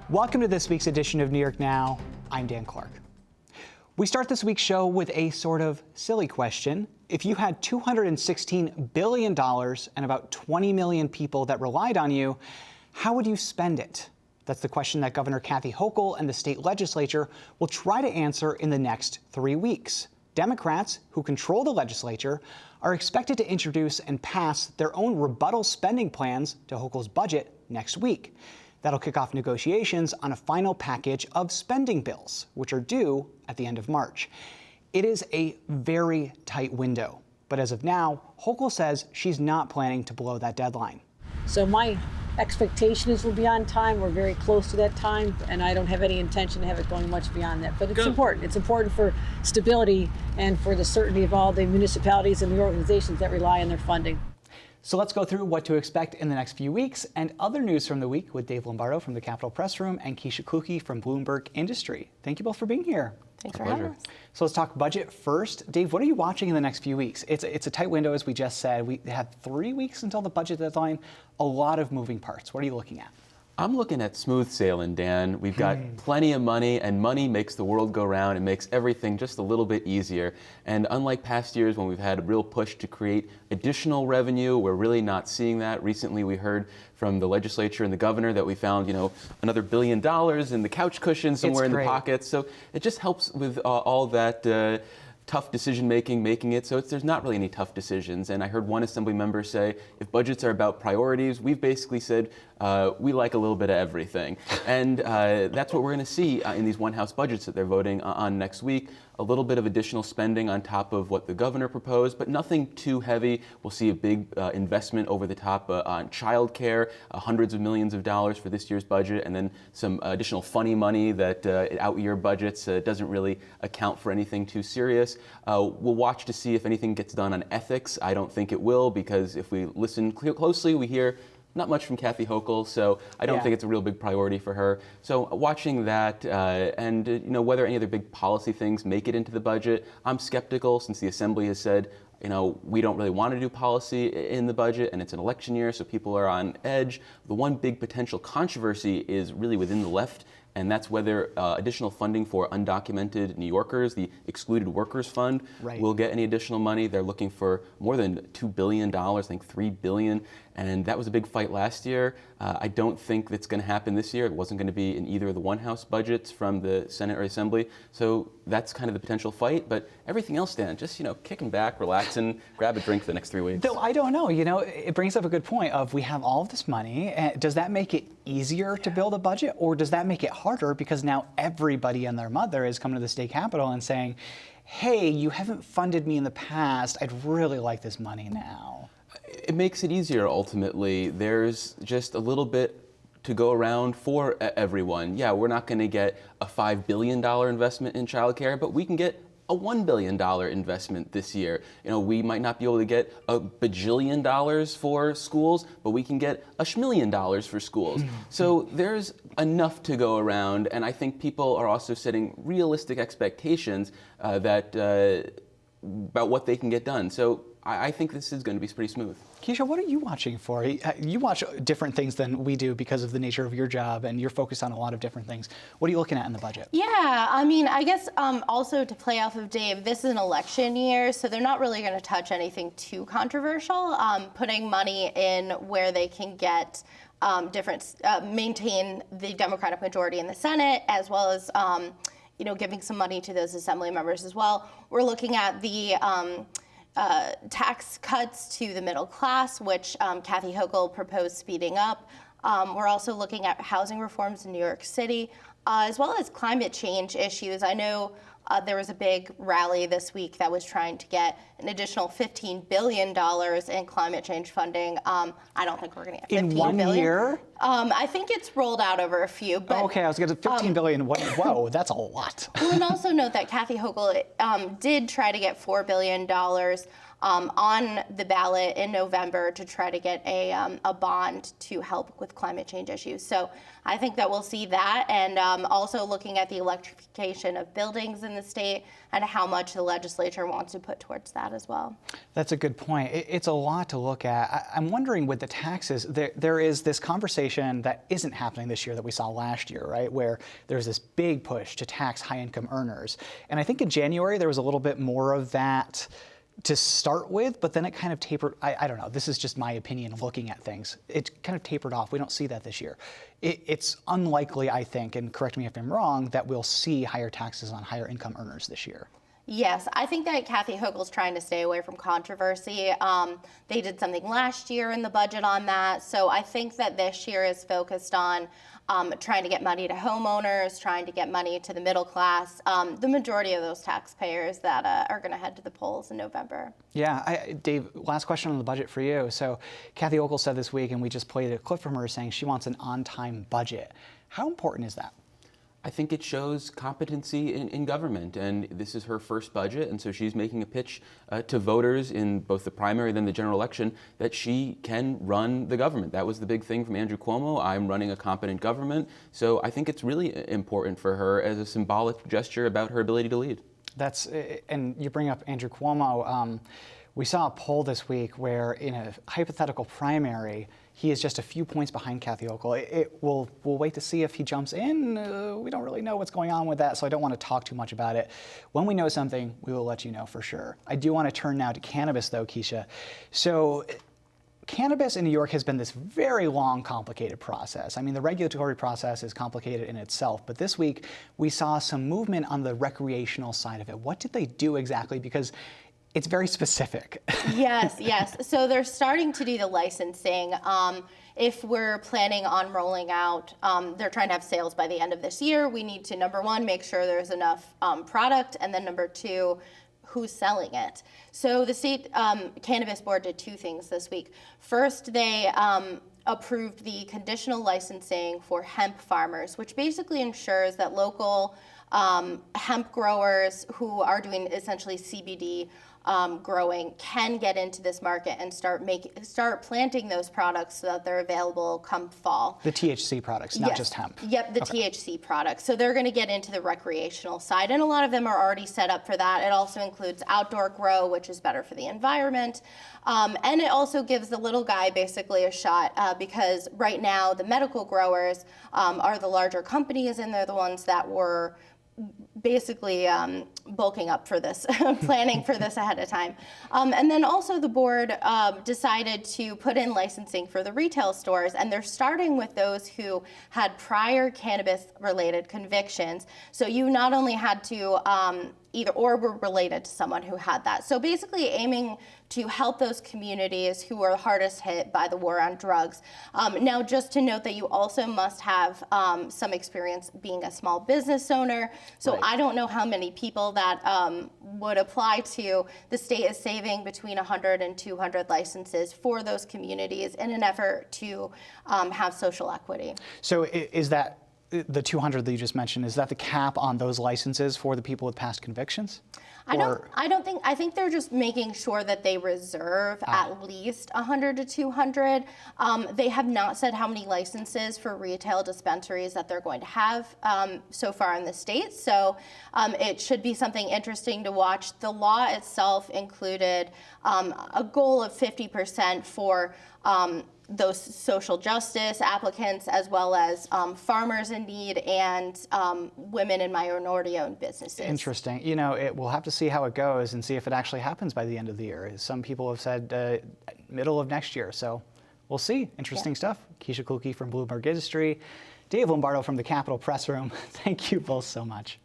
Welcome to this week's edition of New York Now. I'm Dan Clark. We start this week's show with a sort of silly question. If you had $216 billion and about 20 million people that relied on you, how would you spend it? That's the question that Governor Kathy Hochul and the state legislature will try to answer in the next 3 weeks. Democrats, who control the legislature, are expected to introduce and pass their own rebuttal spending plans to Hochul's budget next week. That'll kick off negotiations on a final package of spending bills, which are due at the end of March. It is a very tight window, but as of now, Hochul says she's not planning to blow that deadline. So my expectation is we'll be on time. We're very close to that time, and I don't have any intention to have it going much beyond that. But it's important. It's important for stability and for the certainty of all the municipalities and the organizations that rely on their funding. So let's go through what to expect in the next few weeks and other news from the week with Dave Lombardo from the Capitol Press Room and Keisha Kluge from Bloomberg Industry. Thank you both for being here. Thanks for having us. So let's talk budget first. Dave, what are you watching in the next few weeks? It's a tight window, as we just said. We have 3 weeks until the budget deadline. A lot of moving parts. What are you looking at? I'm looking at smooth sailing, Dan. We've got plenty of money, and money makes the world go round. It makes everything just a little bit easier. And unlike past years when we've had a real push to create additional revenue, we're really not seeing that. Recently, we heard from the legislature and the governor that we found, another $1 billion in the couch cushion somewhere in the pockets. So it just helps with all that tough decision-making, making it so there's not really any tough decisions. And I heard one assembly member say, if budgets are about priorities, we've basically said, we like a little bit of everything. And that's what we're going to see in these one-house budgets that they're voting on next week. A little bit of additional spending on top of what the governor proposed, but nothing too heavy. We'll see a big investment over the top on child care, hundreds of millions of dollars for this year's budget, and then some additional funny money that out-year budgets doesn't really account for anything too serious. We'll watch to see if anything gets done on ethics. I don't think it will, because if we listen closely, we hear not much from Kathy Hochul, so I don't think it's a real big priority for her. So watching that and whether any other big policy things make it into the budget, I'm skeptical, since the Assembly has said, we don't really want to do policy in the budget, and it's an election year, so people are on edge. The one big potential controversy is really within the left, and that's whether additional funding for undocumented New Yorkers, the Excluded Workers Fund, will get any additional money. They're looking for more than $2 billion, I think $3 billion, and that was a big fight last year. I don't think that's going to happen this year. It wasn't going to be in either of the one-house budgets from the Senate or Assembly, so that's kind of the potential fight. But everything else, Dan, just kicking back, relaxing, grab a drink for the next 3 weeks. Though I don't know. It brings up a good point of we have all of this money. Does that make it easier to build a budget, or does that make it harder because now everybody and their mother is coming to the state capitol and saying, hey, you haven't funded me in the past. I'd really like this money now. It makes it easier, ultimately. There's just a little bit to go around for everyone. Yeah, we're not going to get a $5 billion investment in childcare, but we can get a $1 billion investment this year. We might not be able to get a bajillion dollars for schools, but we can get a schmillion dollars for schools. So there's enough to go around, and I think people are also setting realistic expectations about what they can get done. So I think this is going to be pretty smooth. Keisha, what are you watching for? You watch different things than we do because of the nature of your job, and you're focused on a lot of different things. What are you looking at in the budget? Yeah, I guess also to play off of Dave, this is an election year, so they're not really going to touch anything too controversial. Putting money in where they can get maintain the Democratic majority in the Senate, as well as giving some money to those assembly members as well. We're looking at the tax cuts to the middle class, which Kathy Hochul proposed speeding up. We're also looking at housing reforms in New York City, as well as climate change issues. I know there was a big rally this week that was trying to get an additional $15 billion in climate change funding. I don't think we're going to get $15 billion. In 1 year? I think it's rolled out over a few. But, okay, I was going to $15 billion. Whoa, that's a lot. Well, and also note that Kathy Hochul did try to get $4 billion on the ballot in November to try to get a bond to help with climate change issues. So I think that we'll see that, and also looking at the electrification of buildings in the state and how much the legislature wants to put towards that as well. That's a good point. It's a lot to look at. I'm wondering with the taxes, there is this conversation that isn't happening this year that we saw last year, right? Where there's this big push to tax high income earners. And I think in January there was a little bit more of that to start with, but then it kind of tapered. I don't know. This is just my opinion looking at things. It kind of tapered off. We don't see that this year. It's unlikely, I think, and correct me if I'm wrong, that we'll see higher taxes on higher income earners this year. Yes, I think that Kathy Hochul's trying to stay away from controversy. They did something last year in the budget on that. So I think that this year is focused on trying to get money to homeowners, trying to get money to the middle class, the majority of those taxpayers that are going to head to the polls in November. Yeah, Dave, last question on the budget for you. So Kathy Hochul said this week, and we just played a clip from her saying she wants an on-time budget. How important is that? I think it shows competency in government, and this is her first budget, and so she's making a pitch to voters in both the primary and then the general election that she can run the government. That was the big thing from Andrew Cuomo. I'm running a competent government. So I think it's really important for her as a symbolic gesture about her ability to lead. And you bring up Andrew Cuomo. We saw a poll this week where in a hypothetical primary, he is just a few points behind Kathy Hochul. We'll wait to see if he jumps in. We don't really know what's going on with that, so I don't want to talk too much about it. When we know something, we will let you know for sure. I do want to turn now to cannabis, though, Keisha. So cannabis in New York has been this very long, complicated process. I mean, the regulatory process is complicated in itself, but this week we saw some movement on the recreational side of it. What did they do exactly? Because it's very specific. Yes. So they're starting to do the licensing. If we're planning on rolling out, they're trying to have sales by the end of this year. We need to, number one, make sure there's enough product, and then number two, who's selling it. So the state cannabis board did two things this week. First, they approved the conditional licensing for hemp farmers, which basically ensures that local hemp growers who are doing essentially CBD growing can get into this market and start planting those products so that they're available come fall. The THC products, not just hemp. Yep, the THC products. So they're going to get into the recreational side, and a lot of them are already set up for that. It also includes outdoor grow, which is better for the environment. And it also gives the little guy basically a shot because right now the medical growers are the larger companies, and they're the ones that were basically bulking up for this, planning for this ahead of time. And then also the board decided to put in licensing for the retail stores, and they're starting with those who had prior cannabis-related convictions. So you not only had to either or were related to someone who had that. So basically aiming to help those communities who are hardest hit by the war on drugs. Now, just to note that you also must have some experience being a small business owner. So right. I don't know how many people that would apply to. The state is saving between 100 and 200 licenses for those communities in an effort to have social equity. So is that the 200 that you just mentioned, is that the cap on those licenses for the people with past convictions? I think they're just making sure that they reserve at least 100 to 200. They have not said how many licenses for retail dispensaries that they're going to have so far in the state. So it should be something interesting to watch. The law itself included a goal of 50% for those social justice applicants, as well as farmers in need and women and minority-owned businesses. Interesting. You know, we'll have to see how it goes and see if it actually happens by the end of the year. Some people have said middle of next year, so we'll see. Interesting stuff. Keisha Kulke from Bloomberg Industry, Dave Lombardo from the Capitol Press Room. Thank you both so much.